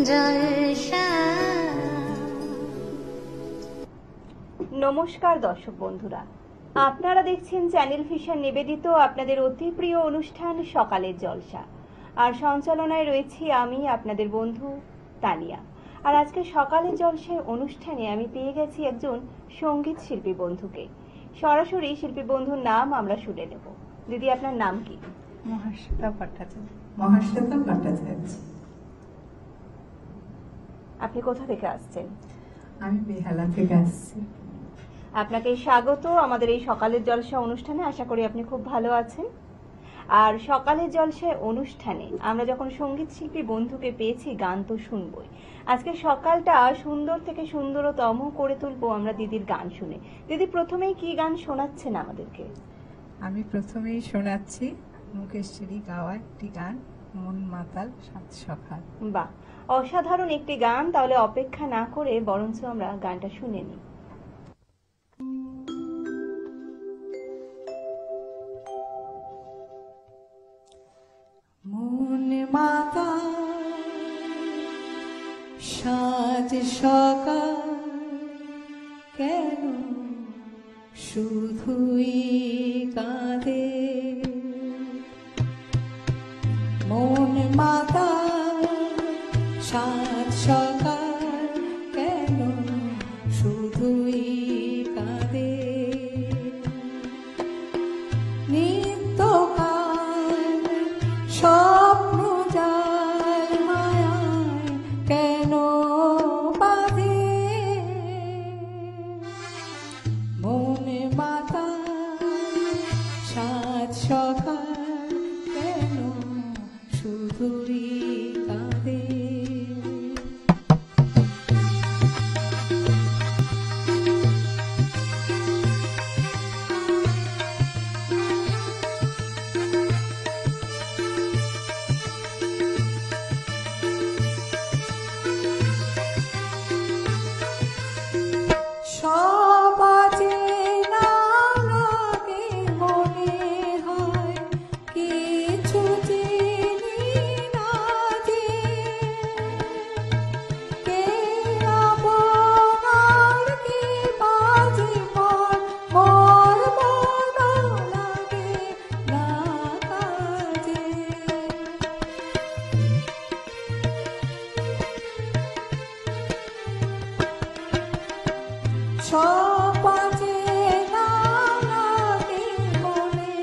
জলসা। নমস্কার দর্শক বন্ধুরা, আপনারা দেখছেন চ্যানেল ভিশন নিবেদিত আপনাদের অতি প্রিয় অনুষ্ঠান সকালের জলসা। আর সঞ্চালনায় রয়েছি আমি আপনাদের বন্ধু তানিয়া। আর আজকে সকালের জলসায় অনুষ্ঠানে আমি পেয়ে গেছি একজন সঙ্গীত শিল্পী বন্ধুকে। সরাসরি শিল্পী বন্ধুর নাম আমরা শুনে নেব। দিদি, আপনার নাম কি? মহাশ্বেতা ভট্টাচার্য। মহাশ্বেতা ভট্টাচার্য। আপনি কোথা থেকে আসছেন? আমি বেহালা থেকে আসছি। আপনাকে স্বাগত আমাদের এই সকালের জলসা অনুষ্ঠানে। আশা করি আপনি খুব ভালো আছেন। আর সকালের জলসায় অনুষ্ঠানে আমরা যখন সঙ্গীত শিল্পী বন্ধুকে পেয়েছি, গান তো শুনবই। আজকে সকালটা সুন্দর থেকে সুন্দরতম করে তুলবো আমরা দিদির গান শুনে। দিদি, প্রথমেই কি গান শোনাচ্ছেন আমাদেরকে? আমি প্রথমেই শোনাচ্ছি মুকেশ্বরী গাওয়া একটি গান, মন মাতাল সাত সকাল। বাহ, অসাধারণ একটি গান। তাহলে অপেক্ষা না করে বরঞ্চ আমরা গানটা শুনে নিই। মন মাতাল সাত সকাল, কেন শুধুই কাঁদে? মন মাতাল সাত সকাল, কেন শুধুই কাঁদে? নিত্যকাল স্বপ্ন জাল মায়ায় কেন বাঁধে? মনে মাতাল সাত সকাল, কেন শুধুই কাঁদে? সব আছে না লাগে, মনে হয় কিছু চিনি না যে। কে আপনার কে বাজে পর, মোর মন লাগে না কাজে। সব আছে না লাগে, মনে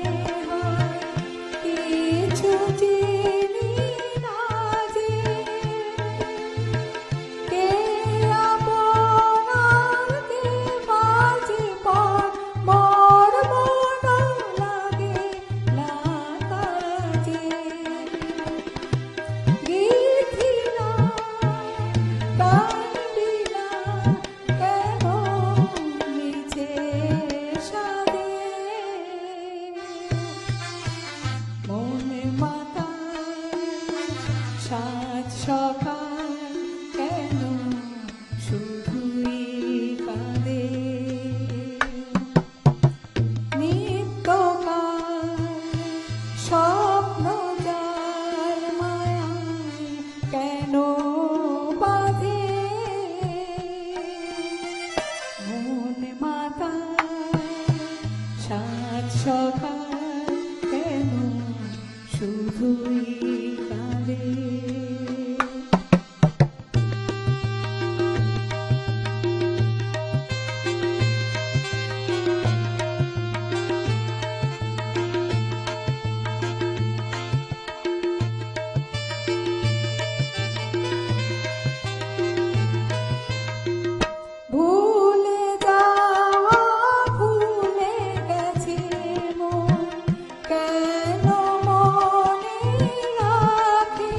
হয় কিছু চিনি না যে। কে আপনার কে বাজে পর, মোর মন লাগে না কাজে। গীতি না কান্দি না, কেন নিচে সাদে? মনে মাতাল সাত সকাল, কেন শুধুই কাঁদে? নিত্যকাল স্বপ্ন জাল মায়ায় কেন বাঁধে? মন মাতাল সাত সকাল, কেন শুধুই কাঁদে? ভুলে যাওয়া ভুলে গেছে মন, কেন মনে রাখে?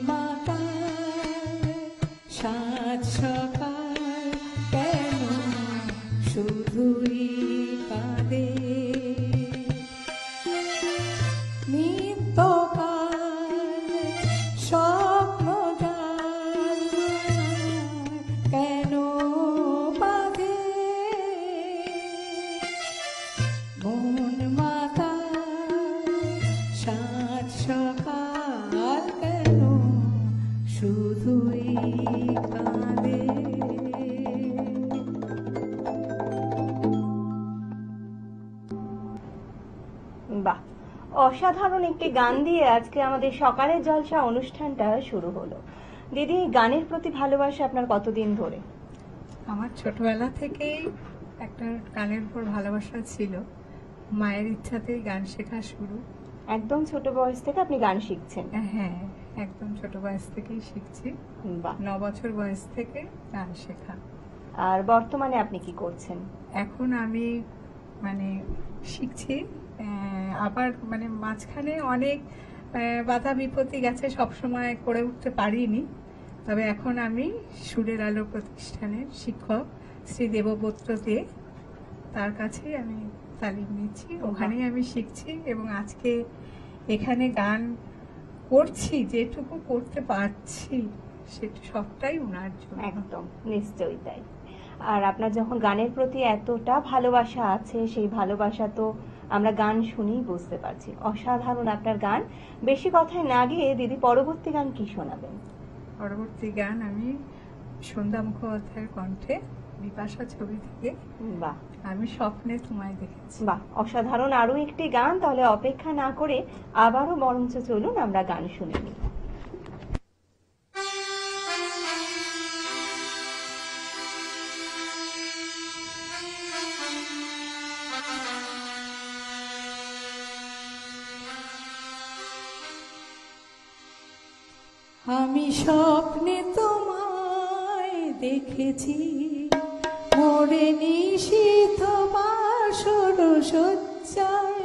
মাতাল সাত সকাল কেন শুধুই কাঁদে নিত্যকাল স্বপ্ন কেন বাঁধে মন মাতাল সাত সকাল কেন শুধুই কাঁদে। বাহ, অসাধারণ একটি গান দিয়ে আজকে আমাদের সকালের জলসা অনুষ্ঠানটা শুরু হলো। দিদি, গানের প্রতি ভালোবাসা আপনার কতদিন ধরে? আমার ছোটবেলা থেকেই একটা গানের উপর ভালোবাসা ছিল। মায়ের ইচ্ছাতেই গান শেখা শুরু। একদম ছোট বয়স থেকে আপনি গান শিখছেন? হ্যাঁ, একদম ছোট বয়স থেকেই শিখছি। বাহ। 9 বছর বয়স থেকে গান শেখা। আর বর্তমানে আপনি কি করছেন? এখন আমি শিখছি, আবার মাঝখানে অনেক বাধা বিপত্তি গেছে, সবসময় করে উঠতে পারিনি। তবে এখন আমি সুরের আলো প্রতিষ্ঠানের শিক্ষক শ্রী দেবব্রত দে, তার কাছেই আমি তালিম নিচ্ছি, ওখানেই আমি শিখছি। এবং আজকে এখানে গান করছি, যেটুকু করতে পারছি সেটা সবটাই ওনার জন্য। একদম, নিশ্চয়ই তাই। আর আপনার যখন গানের প্রতি এতটা ভালোবাসা আছে, সেই ভালোবাসা তো আমরা গান শুনেই বুঝতে পারছি। অসাধারণ আপনার গান। বেশি কথায় না গিয়ে দিদি, পরবর্তী গান কি শোনাবেন? পরবর্তী গান আমি সন্ধ্যা মুখোপাধ্যায়ের কণ্ঠে, বিপাশা ছবি থেকে বাহ, আমি স্বপ্নে তোমায় দেখেছি। বাহ, অসাধারণ আরো একটি গান। তাহলে অপেক্ষা না করে আবারও বরঞ্চ চলুন আমরা গান শুনে নিই। আমি স্বপ্নে তোমায় দেখেছি, মোরে নিশীথ বাসর সজ্জায়,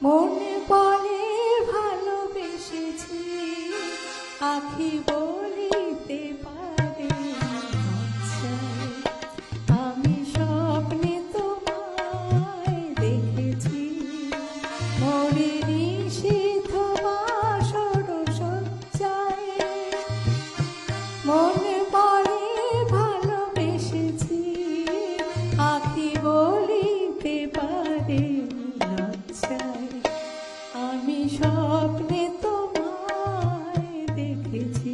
মনে পড়ে ভালোবেসেছি, আখি বলিতে পারে লজ্জায়। আমি স্বপ্নে তোমায় দেখেছি, মোরে নিশীথ বাসর সজ্জায়, মনে পড়ে ভালোবেসেছি, আখি বলিতে পারে লজ্জায়। আমি স্বপ্নে তোমায় দেখেছি।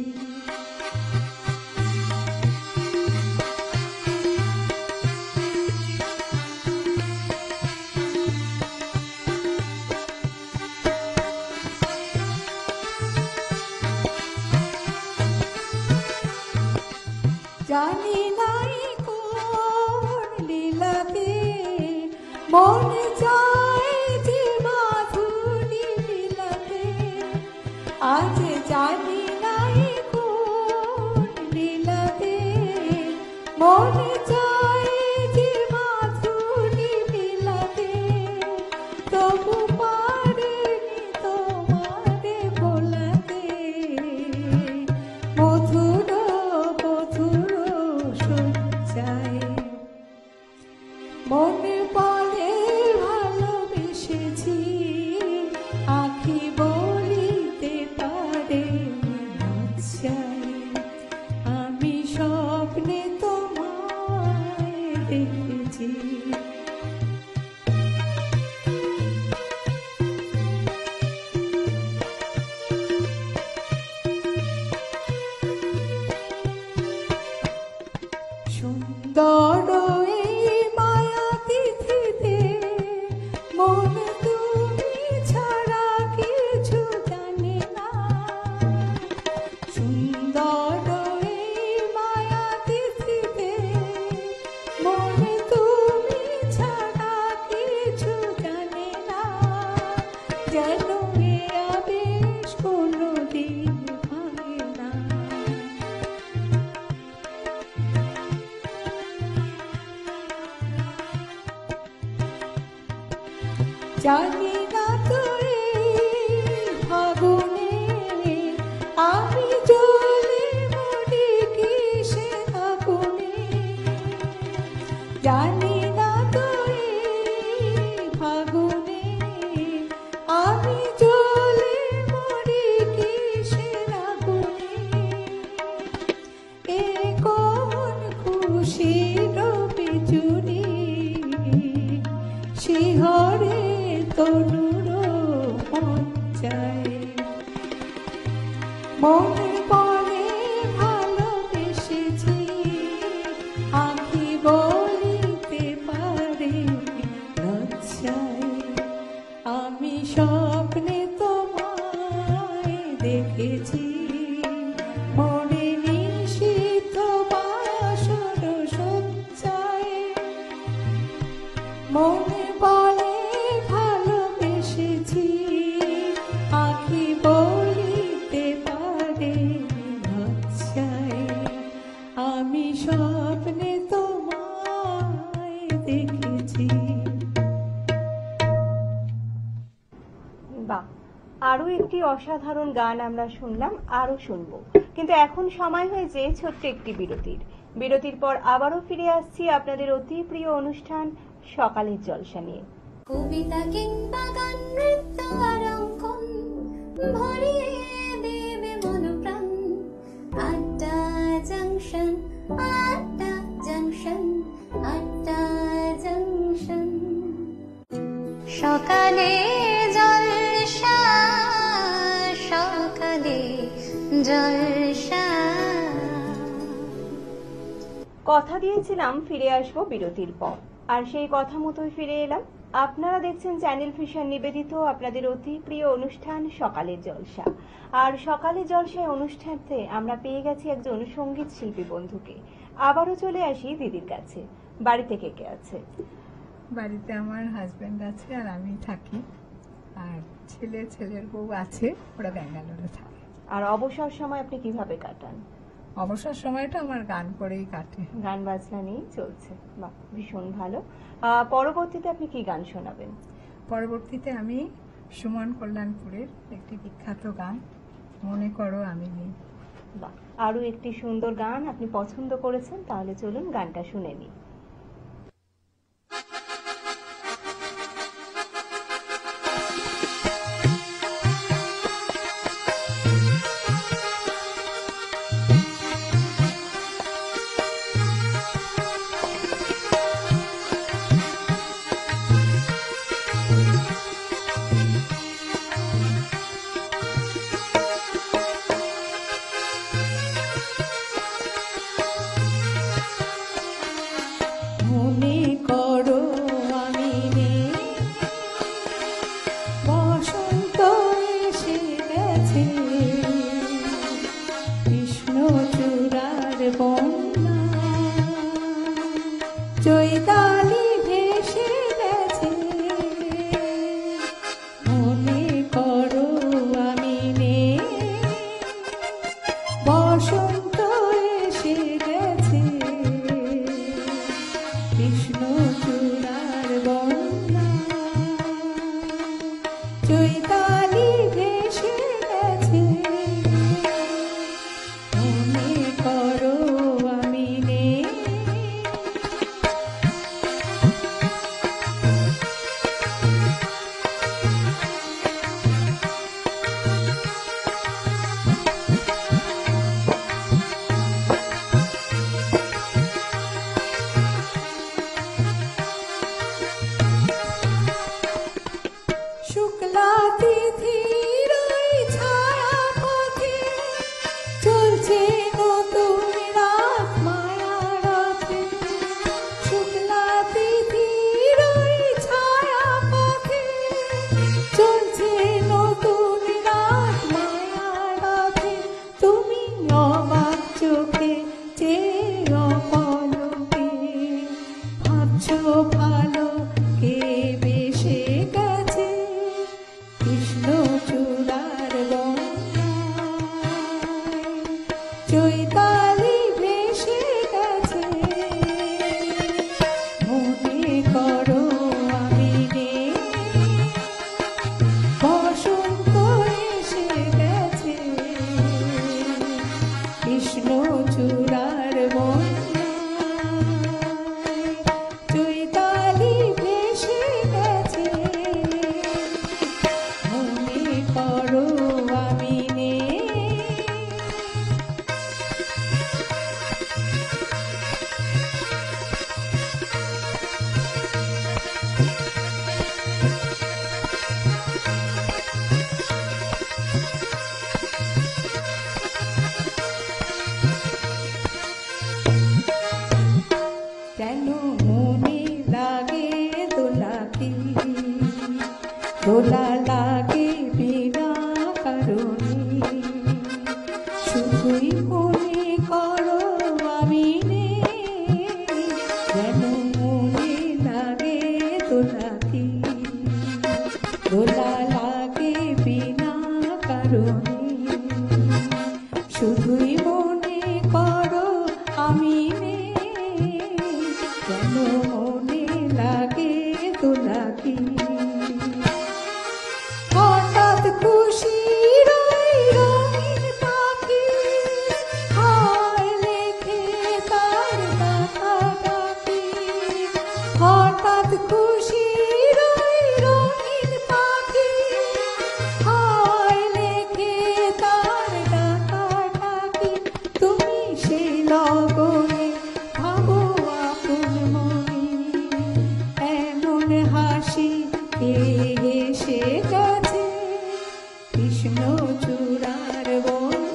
জানি নাই কোন লীলাতে মন চায় যে মাধুরী লীলাতে, আজ জানি নাই কোন লীলাতে মন চায় যে মাধুরী লীলাতে, তবু পারেনি তোমারে ভোলাতে, মধুর মধুর সজ্জায়, মনে পড়ে ভালোবেসেছি, আখি বলিতে পারে লজ্জায়। আমি স্বপ্নে তোমায় দেখেছি। সুন্দর এই মায়া তিথিতে মন তুমি ছাড়া কিছু জানে না। সুন্দর এই মায়া তিথিতে মন তুমি ছাড়া কিছু জানে না। যেন এ আবেশ কোনোদিন ভাঙে না। জানি না তো এই ফাগুনে মনে পড়ে ভালোবেসেছি, আঁখি বলিতে পারে লজ্জায়। আমি স্বপ্নে তোমায় দেখেছি, মনে নিষিদ্ধ বাসর সজ্জায়। মনে বলে ভালোবেসেছি, আঁখি বলিতে পারে লজ্জায়। আমি স্বপ্নে তোমায় দেখেছি। বাহ, আরো একটি অসাধারণ গান আমরা শুনলাম, আরো শুনবো, কিন্তু এখন সময় হয়েছে ছোট্ট একটি বিরতির। বিরতির পর আবারও ফিরে আসছি আপনাদের অতি প্রিয় অনুষ্ঠান সকালের জলসা নিয়ে। কবিতা কিংবা গান, নৃত্য আর অঙ্কন ভরিয়ে দেবে মন প্রাণ। আড্ডা জংশন, আড্ডা জংশন, আড্ডা জংশন। সকালে জলসা, সকালে জলসা। কথা দিয়েছিলাম ফিরে আসবো বিরতির পর, আর সেই কথা মতোই ফিরে এলাম। আপনারা দেখছেন চ্যানেল ভিশন নিবেদিত আপনাদের অতি প্রিয় অনুষ্ঠান সকালের জলসা। আর সকালের জলসায় অনুষ্ঠানে আমরা পেয়ে গেছি একজন সঙ্গীত শিল্পী বন্ধুকে। আবারও চলে আসি দিদির কাছে। বাড়িতে কে কে আছে? বাড়িতে আমার হাজবেন্ড আছে আর আমি থাকি, আর ছেলের বউ আছে, ওরা ব্যাঙ্গালোরে থাকে। আর অবসর সময় আপনি কিভাবে কাটান? অবসর সময়টা আমার গান করেই কাটে। গান বাজনা নিয়ে চলছে, বাহ, ভীষণ ভালো। পরবর্তীতে আপনি কি গান শোনাবেন? পরবর্তীতে আমি সুমন কল্যাণপুরের একটি বিখ্যাত গান, মনে করো আমি নেই। বাহ, আরো একটি সুন্দর গান আপনি পছন্দ করেছেন, তাহলে চলুন গানটা শুনে নিই। মনে করো আমি নেই, বসন্ত এসে গেছে, কৃষ্ণচূড়ার বন্যা, চৈতালি ভেসে গেছে। মনে করো আমি নেই, বসন্ত এসে গেছে, কৃষ্ণচূড়ার বন্যা, চৈতালি ভেসে গেছে। মনে করো আমি নেই। শুক্লা তিথির ওই ছায়া পথে চলছে নতুন রাত মায়া রথে। শুক্লা তিথির ওই ছায়া পথে চলছে নতুন রাত মায়া রথে। তুমি অবাক চোখে চেয়ে অপলকে ভাবছো ভালো কে বেশে গেছে, কৃষ্ণচূড়ার বন্যায়, চৈতালি ভেসে গেছে। মনে করো আমি নেই, বসন্ত এসে গেছে, কৃষ্ণচূড়ার বন্যায়, চৈতালি ভেসে গেছে। মনে করো আমি নেই। শুধুই মনে করো আমি নেই, যেন মনে লাগে দোলাকি, দোলা লাগে বিনা কারণে। শুধুই মনে করো আমি নেই, যেন মনে লাগে দোলাকি। হঠাৎ খুশি রঙিন পাখি, হায় লেখে তার ডাকা ডাকি। হঠাৎ খুশি রঙিন পাখি, হায় লেখে তার ডাকা ডাকি। তুমি সেই লগনে ভাবো আপন মনে, এমন হাসি এসে গেছে কৃষ্ণ চূড়ার বন্যায়।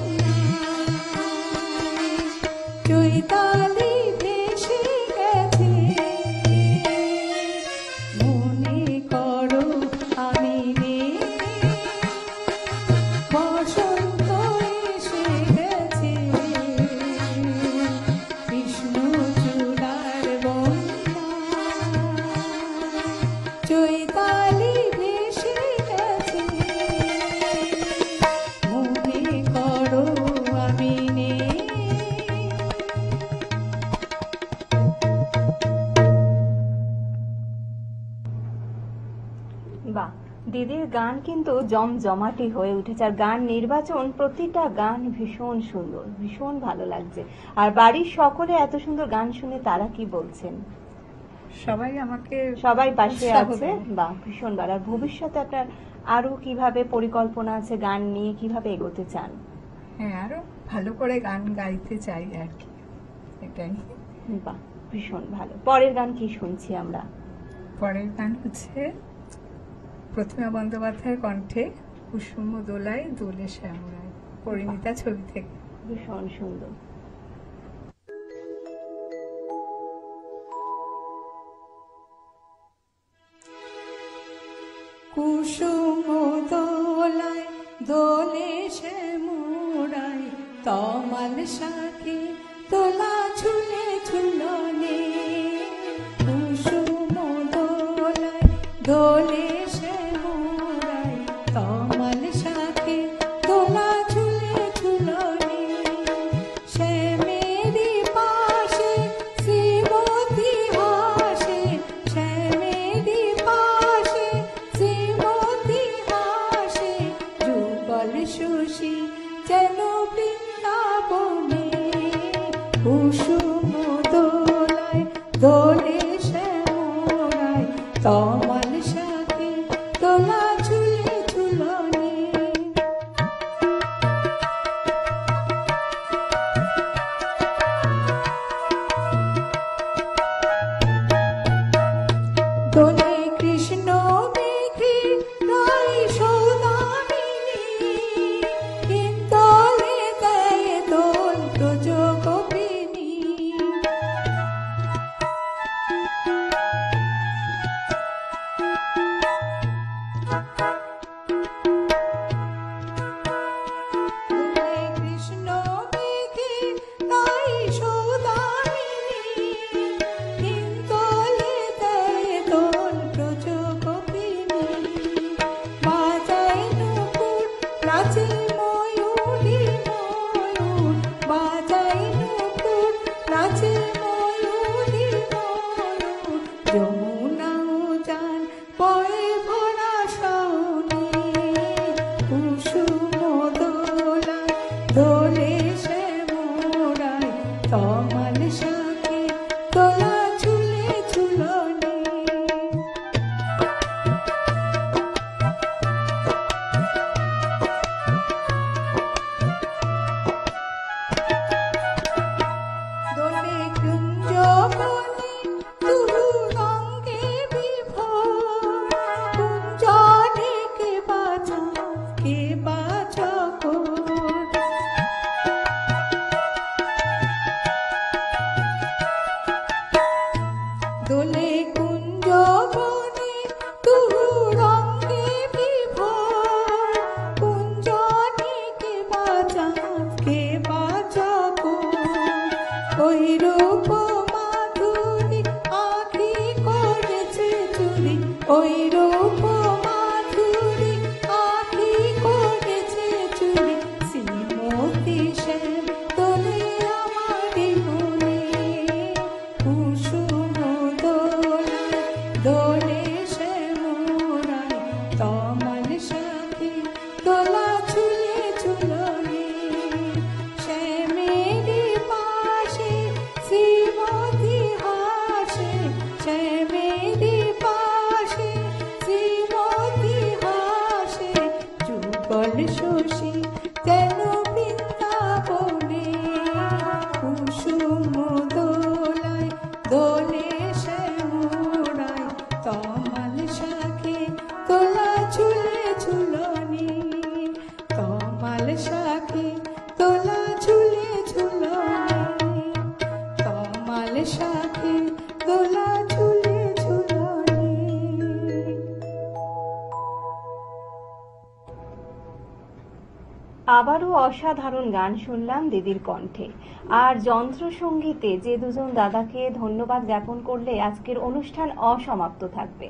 চৈতালি ভেসে গেছে, মনে করো আমি নেই। বসন্ত এসে গেছে কৃষ্ণ চূড়ার বন্যায়। চৈতালি ভেসে গেছে, মনে করো আমি নেই। বাহ, দিদির গান কিন্তু জমজমাটি হয়ে উঠেছে, আর গান নির্বাচন প্রতিটা গান ভীষণ সুন্দর, ভীষণ ভালো লাগছে। আর বাড়ির সকলে এত সুন্দর গান শুনে তারা কি বলছেন? সবাই আমাকে সবাই পাশে উৎসাহ আছে। দেয়। বাহ, ভীষণ ভালো। আর ভবিষ্যতে আপনার আরো কিভাবে পরিকল্পনা আছে, গান নিয়ে কিভাবে এগোতে চান? হ্যাঁ, আরো ভালো করে গান গাইতে চাই আর কি, এটাই। বাহ, ভীষণ ভালো। পরের গান কি শুনছি আমরা? পরের গান হচ্ছে প্রতিমা বন্দ্যোপাধ্যায়ের কণ্ঠে কুসুম দোলায় দোলে শ্যামরায়, পরিণীতা ছবি থেকে। ভীষণ সুন্দর। কুসুম দোলায় দোলে শ্যামরায়, তমাল শাখে তোলা ঝুলে ঝুলনে। কুসুম দোলায় দোলে শ্যামরায়, তমাল শাখে তোলা ঝুলে ঝুলনে। শ্যামেরি পাশে শ্রীমতী হাসে, শ্যামেরি পাশে শ্রীমতী হাসে। যুগল সুশী যেন বৃন্দাবনে, কুসুম দোলায় দোলে শ্যামরায়, তমাল শাখে তোলা ঝুলে ঝুলনে। দোলে কৃষ্ণ মেঘে তাই সৌদামিনী, হিন্দোলে দেয় দোল ব্রজ গোপিনী। দোলে কৃষ্ণ মেঘে তাই সৌদামিনী, হিন্দোলে দেয় দোল ব্রজ গোপিনী। বাজায় নুপুর নাচে ময়ূরী ময়ূর, বাজায় নুপুর নাচে ময়ূরী ময়ূর। যমুনা উজান বয়ে ভরা শাওনে, কুসুম দোলায় দোলে শ্যামরায়, তমাল শাখে তোলা ঝুলে ঝুলনে। দোলে কুঞ্জ বনে তুহু রঙ্গে বিভোর, কুঞ্জনে কে বাজা কে বাজা কোর। দোলে কুঞ্জ বনে তুহু রঙ্গে বিভোর, কুঞ্জনে কে বাজা কে বাজা আবারও অসাধারণ গান শুনলাম দিদির কণ্ঠে। আর যন্ত্রসঙ্গীতে যে দুজন দাদাকে ধন্যবাদ জ্ঞাপন করলে আজকের অনুষ্ঠান অসমাপ্ত থাকবে।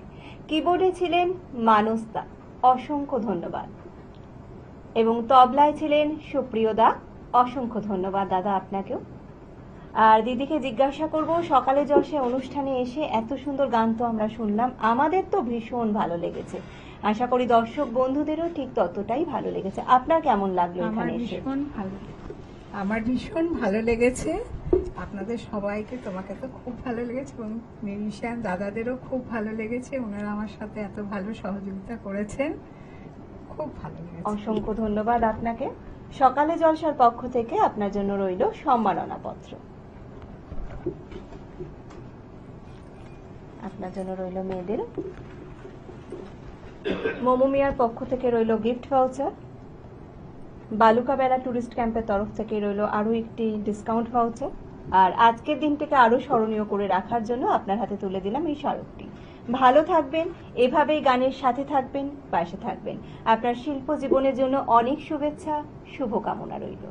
কিবোর্ডে ছিলেন মানস দা, অসংখ্য ধন্যবাদ। এবং তবলায় ছিলেন সুপ্রিয় দা, অসংখ্য ধন্যবাদ দাদা আপনাকেও। আর দিদিকে জিজ্ঞাসা করব, সকালে জলসায় অনুষ্ঠানে এসে এত সুন্দর গান তো আমরা শুনলাম, আমাদের তো ভীষণ ভালো লেগেছে, আশা করি দর্শক বন্ধুদেরও ঠিক ততটাই ভালো লেগেছে। আপনার কেমন লাগলো এখানে এসে? আমার ভীষণ ভালো লেগেছে। আপনাদের সবাইকে, তোমাকে তো খুব ভালো লেগেছে এবং মিউজিশিয়ান দাদাদেরও খুব ভালো লেগেছে। ওনারা আমার সাথে এত ভালো সহযোগিতা করেছেন, খুব ভালো লেগেছে। অসংখ্য ধন্যবাদ আপনাকে। সকালে জলসার পক্ষ থেকে আপনার জন্য রইল সম্মাননা পত্র, আপনার জন্য রইল মেয়েদের। মোমো মিয়ার পক্ষ থেকে রইল গিফট ভাউচার। বালুকা বেলা টুরিস্ট ক্যাম্পের তরফ থেকে রইল আরো একটি ডিসকাউন্ট ভাউচার। আর আজকের দিনটাকে আরো স্মরণীয় করে রাখার জন্য আপনার হাতে তুলে দিলাম এই স্মারকটি। ভালো থাকবেন, এভাবেই গানের সাথে থাকবেন, পাশে থাকবেন। আপনার শিল্প জীবনের জন্য অনেক শুভেচ্ছা, শুভকামনা রইল।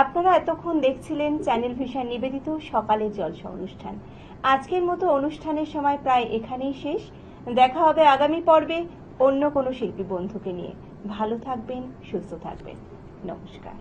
আপনারা এতক্ষণ দেখছিলেন চ্যানেল ভিশন নিবেদিত সকালের জলসা অনুষ্ঠান। আজকের মতো অনুষ্ঠানের সময় প্রায় এখানেই শেষ। দেখা হবে আগামী পর্বে অন্য কোনো শিল্পী বন্ধুকে নিয়ে। ভালো থাকবেন, সুস্থ থাকবেন। নমস্কার।